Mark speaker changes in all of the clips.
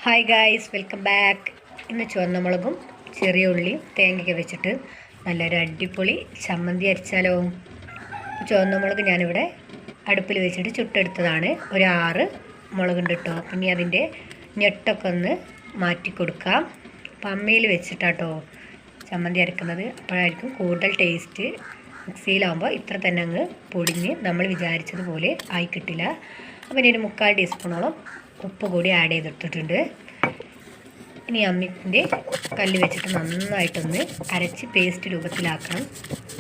Speaker 1: Hi guys, welcome back. ഇന്ന് ചുവന്ന മുളകും ചെറിയ ഉള്ളിയും തേങ്ങയൊക്കെ വെച്ചിട്ട് നല്ലൊരു അടിപൊളി ചമ്മന്തി അരച്ചാലോ. ചുവന്ന മുളക് ഞാനിവിടെ അടുപ്പിൽ വെച്ചിട്ട് ചുട്ടെടുത്തതാണ്. ഒരു 6 മുളകുണ്ട് കേട്ടോ. പിന്നെ അതിൻ്റെ ഞെട്ടൊക്കെ ഒന്ന് മാറ്റി കൊടുക്കാം. അപ്പം അമ്മയിൽ വെച്ചിട്ടാട്ടോ ചമ്മന്തി അരക്കുന്നത്. അപ്പോഴായിരിക്കും കൂടുതൽ ടേസ്റ്റ്. മിക്സിയിലാകുമ്പോൾ ഇത്ര തന്നെ അങ്ങ് പൊടിഞ്ഞ് നമ്മൾ വിചാരിച്ചതുപോലെ ആയി കിട്ടില്ല. അപ്പം ഇനി ഒരു 3/4 ടീസ്പൂണോളം ഉപ്പ് കൂടി ആഡ് ചെയ്തെടുത്തിട്ടുണ്ട്. ഇനി അമ്മിൻ്റെ കല്ല് വെച്ചിട്ട് നന്നായിട്ടൊന്ന് അരച്ച് പേസ്റ്റ് രൂപത്തിലാക്കണം.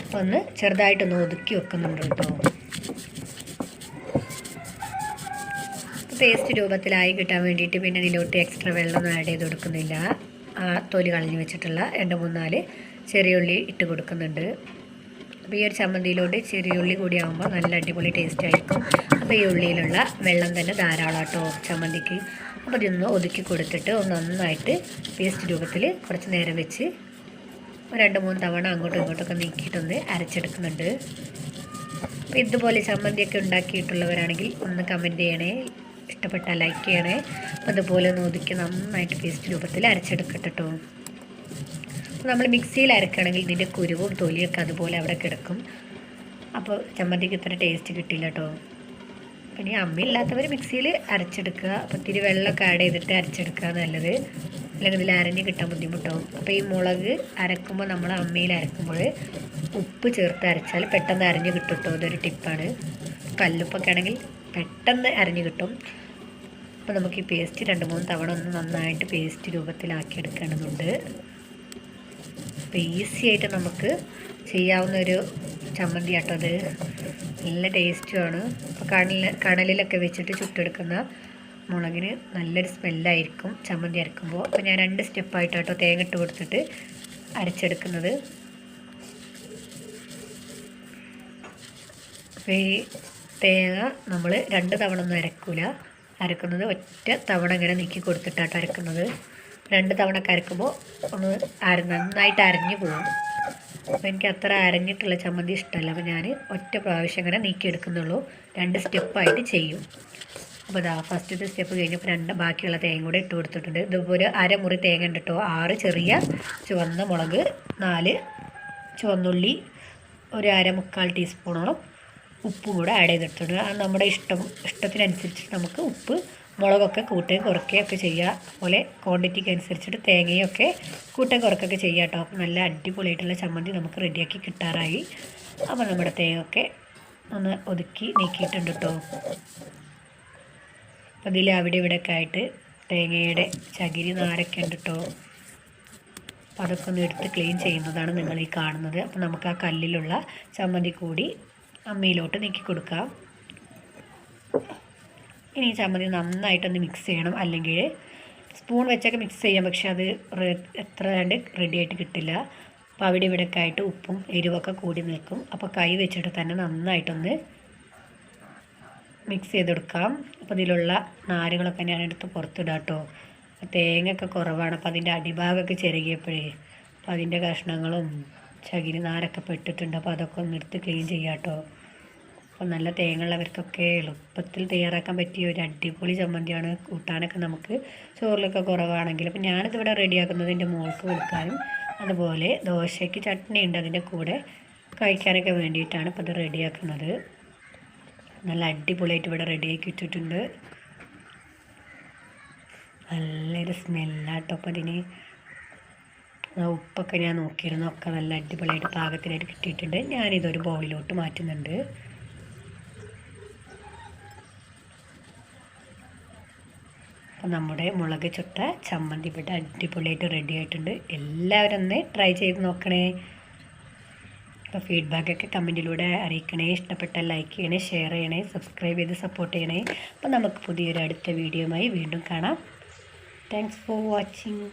Speaker 1: അപ്പോൾ ഒന്ന് ചെറുതായിട്ടൊന്ന് ഒതുക്കി വെക്കുന്നുണ്ട് കേട്ടോ. പേസ്റ്റ് രൂപത്തിലായി കിട്ടാൻ വേണ്ടിയിട്ട് പിന്നെ ഇതിലോട്ട് എക്സ്ട്രാ വെള്ളമൊന്നും ആഡ് ചെയ്ത് കൊടുക്കുന്നില്ല. തൊലി കളഞ്ഞ് വെച്ചിട്ടുള്ള 2-3-4 ചെറിയ ഉള്ളി ഇട്ട് കൊടുക്കുന്നുണ്ട്. അപ്പോൾ ഈ ഒരു ചമ്മന്തിയിലോട്ട് ചെറിയ ഉള്ളി കൂടി ആകുമ്പോൾ നല്ല അടിപൊളി ടേസ്റ്റ് ആയിരിക്കും. അപ്പോൾ ഈ ഉള്ളിയിലുള്ള വെള്ളം തന്നെ ധാരാളം കേട്ടോ ചമ്മന്തിക്ക്. അപ്പോൾ ഇതൊന്ന് ഒതുക്കി കൊടുത്തിട്ട് ഒന്ന് നന്നായിട്ട് പേസ്റ്റ് രൂപത്തിൽ കുറച്ച് നേരം വെച്ച് 2-3 തവണ അങ്ങോട്ടും ഇങ്ങോട്ടൊക്കെ നീക്കിയിട്ടൊന്ന് അരച്ചെടുക്കുന്നുണ്ട്. അപ്പോൾ ഇതുപോലെ ചമ്മന്തിയൊക്കെ ഉണ്ടാക്കിയിട്ടുള്ളവരാണെങ്കിൽ ഒന്ന് കമൻറ്റ് ചെയ്യണേ, ഇഷ്ടപ്പെട്ടാൽ ലൈക്ക് ചെയ്യണേ. അതുപോലെ ഒന്ന് ഒതുക്കി നന്നായിട്ട് പേസ്റ്റ് രൂപത്തിൽ അരച്ചെടുക്കട്ടെ കേട്ടോ. നമ്മൾ മിക്സിയിൽ അരക്കുകയാണെങ്കിൽ ഇതിൻ്റെ കുരുവും തൊലിയൊക്കെ അതുപോലെ അവിടെ കിടക്കും. അപ്പോൾ ചമ്മന്തിക്ക് ഇത്ര ടേസ്റ്റ് കിട്ടില്ല കേട്ടോ. പിന്നെ അമ്മയില്ലാത്തവർ മിക്സിയിൽ അരച്ചെടുക്കുക. അപ്പോൾ ഇത്തിരി വെള്ളമൊക്കെ ആഡ് ചെയ്തിട്ട് അരച്ചെടുക്കുക നല്ലത്. അല്ലെങ്കിൽ ഇതിൽ അരഞ്ഞ് കിട്ടാൻ ബുദ്ധിമുട്ടാവും. അപ്പോൾ ഈ മുളക് അരക്കുമ്പോൾ നമ്മൾ അമ്മയിൽ അരക്കുമ്പോൾ ഉപ്പ് ചേർത്ത് അരച്ചാൽ പെട്ടെന്ന് അരഞ്ഞ് കിട്ടും കേട്ടോ. ഇതൊരു ടിപ്പാണ്. കല്ലുപ്പൊക്കെ ആണെങ്കിൽ പെട്ടെന്ന് അരഞ്ഞ് കിട്ടും. അപ്പോൾ നമുക്ക് ഈ പേസ്റ്റ് 2-3 തവണ ഒന്ന് നന്നായിട്ട് പേസ്റ്റ് രൂപത്തിലാക്കി എടുക്കേണ്ടതുണ്ട്. അപ്പോൾ ഈസി ആയിട്ട് നമുക്ക് ചെയ്യാവുന്നൊരു ചമ്മന്തി ആട്ടോ അത്. നല്ല ടേസ്റ്റുമാണ്. അപ്പോൾ കണലിലൊക്കെ വെച്ചിട്ട് ചുട്ടെടുക്കുന്ന മുളകിന് നല്ലൊരു സ്മെല്ലായിരിക്കും ചമ്മന്തി അരക്കുമ്പോൾ. അപ്പോൾ ഞാൻ 2 സ്റ്റെപ്പായിട്ടാട്ടോ തേങ്ങ ഇട്ട് കൊടുത്തിട്ട് അരച്ചെടുക്കുന്നത്. അപ്പോൾ ഈ തേങ്ങ നമ്മൾ 2 തവണ ഒന്നും അരക്കുന്നത് ഒറ്റ തവണ ഇങ്ങനെ നീക്കി കൊടുത്തിട്ടാട്ടോ അരക്കുന്നത്. 2 തവണ അരക്കുമ്പോൾ ഒന്ന് നന്നായിട്ട് അരഞ്ഞു പോകും. അപ്പോൾ എനിക്ക് അത്ര അരഞ്ഞിട്ടുള്ള ചമ്മന്തി ഇഷ്ടമല്ല. അപ്പോൾ ഞാൻ ഒറ്റ പ്രാവശ്യം ഇങ്ങനെ നീക്കിയെടുക്കുന്നുള്ളൂ. 2 സ്റ്റെപ്പായിട്ട് ചെയ്യും. അപ്പോൾ ഇതാ ഫസ്റ്റത്തെ സ്റ്റെപ്പ് കഴിഞ്ഞപ്പോൾ ബാക്കിയുള്ള തേങ്ങ കൂടെ ഇട്ട് കൊടുത്തിട്ടുണ്ട്. ഇതുപോലെ അരമുറി തേങ്ങ ഉണ്ട് കേട്ടോ. 6 ചെറിയ ചുവന്ന മുളക്, 4 ചുവന്നുള്ളി, ഒരു 1/4 ടീസ്പൂണോളം ഉപ്പും കൂടെ ആഡ് ചെയ്തിട്ടുണ്ട്. അത് നമ്മുടെ ഇഷ്ടത്തിനനുസരിച്ച് നമുക്ക് ഉപ്പ് മുളകൊക്കെ കൂട്ടുകയും കുറയ്ക്കുകയൊക്കെ ചെയ്യുക. അതുപോലെ ക്വാണ്ടിറ്റിക്ക് അനുസരിച്ചിട്ട് തേങ്ങയൊക്കെ കൂട്ടുകയും കുറയ്ക്കുകയൊക്കെ ചെയ്യുക കേട്ടോ. നല്ല അടിപൊളിയായിട്ടുള്ള ചമ്മന്തി നമുക്ക് റെഡിയാക്കി കിട്ടാറായി. അപ്പോൾ നമ്മുടെ തേങ്ങയൊക്കെ ഒന്ന് ഒതുക്കി നീക്കിയിട്ടുണ്ട് കേട്ടോ. അപ്പോൾ ഇതിൽ അവിടെ ഇവിടെയൊക്കെ ആയിട്ട് തേങ്ങയുടെ ചകിരി നാരൊക്കെ ഉണ്ട് കേട്ടോ. അപ്പോൾ അതൊക്കെ ഒന്ന് എടുത്ത് ക്ലീൻ ചെയ്യുന്നതാണ് നിങ്ങൾ ഈ കാണുന്നത്. അപ്പോൾ നമുക്ക് ആ കല്ലിലുള്ള ചമ്മന്തി കൂടി അമ്മയിലോട്ട് നീക്കി കൊടുക്കാം. ഇനി ഈ ചമ്മന്തി നന്നായിട്ടൊന്ന് മിക്സ് ചെയ്യണം. അല്ലെങ്കിൽ സ്പൂൺ വെച്ചൊക്കെ മിക്സ് ചെയ്യാം, പക്ഷെ അത് എത്ര കണ്ട് റെഡി ആയിട്ട് കിട്ടില്ല. അപ്പോൾ അവിടെ ഇവിടെയൊക്കെ ആയിട്ട് ഉപ്പും എരിവൊക്കെ കൂടി നിൽക്കും. അപ്പോൾ കൈ വെച്ചിട്ട് തന്നെ നന്നായിട്ടൊന്ന് മിക്സ് ചെയ്തെടുക്കാം. അപ്പോൾ ഇതിലുള്ള നാരുകളൊക്കെ ഞാൻ എടുത്ത് പുറത്തിടാം കേട്ടോ. തേങ്ങയൊക്കെ കുറവാണ്. അപ്പോൾ അതിൻ്റെ അടിഭാഗമൊക്കെ ചെറുകിയപ്പോഴേ അപ്പോൾ അതിൻ്റെ കഷ്ണങ്ങളും ചകിരി നാരൊക്കെ പെട്ടിട്ടുണ്ട്. അപ്പോൾ അതൊക്കെ ഒന്ന് എടുത്ത് ക്ലീൻ ചെയ്യാം കേട്ടോ. അപ്പോൾ നല്ല തേങ്ങ ഉള്ളവർക്കൊക്കെ എളുപ്പത്തിൽ തയ്യാറാക്കാൻ പറ്റിയ ഒരു അടിപൊളി ചമ്മന്തിയാണ്. കൂട്ടാനൊക്കെ നമുക്ക് ചോറിലൊക്കെ കുറവാണെങ്കിൽ. അപ്പോൾ ഞാനിതിവിടെ റെഡിയാക്കുന്നത് എൻ്റെ മോൾക്ക് കൊടുക്കാനും അതുപോലെ ദോശയ്ക്ക് ചട്നി ഉണ്ട് അതിൻ്റെ കൂടെ കഴിക്കാനൊക്കെ വേണ്ടിയിട്ടാണ് ഇപ്പോൾ ഇത് റെഡിയാക്കുന്നത്. നല്ല അടിപൊളിയായിട്ട് ഇവിടെ റെഡിയാക്കി വെച്ചിട്ടുണ്ട്. നല്ലൊരു സ്മെല്ലാട്ടോ. അപ്പോൾ അതിന് ഉപ്പൊക്കെ ഞാൻ നോക്കിയിരുന്നു, ഒക്കെ നല്ല അടിപൊളിയായിട്ട് പാകത്തിനായിട്ട് കിട്ടിയിട്ടുണ്ട്. ഞാനിതൊരു ബൗളിലോട്ട് മാറ്റുന്നുണ്ട്. അപ്പോൾ നമ്മുടെ മുളക് ചുട്ട ചമ്മന്തി ഇവിടെ അടിപൊളിയായിട്ട് റെഡി ആയിട്ടുണ്ട്. എല്ലാവരും ഒന്ന് ട്രൈ ചെയ്ത് നോക്കണേ. അപ്പോൾ ഫീഡ്ബാക്കൊക്കെ കമൻറ്റിലൂടെ അറിയിക്കണേ. ഇഷ്ടപ്പെട്ടാൽ ലൈക്ക് ചെയ്യണേ, ഷെയർ ചെയ്യണേ, സബ്സ്ക്രൈബ് ചെയ്ത് സപ്പോർട്ട് ചെയ്യണേ. അപ്പോൾ നമുക്ക് പുതിയൊരു അടുത്ത വീഡിയോയുമായി വീണ്ടും കാണാം. Thanks for watching.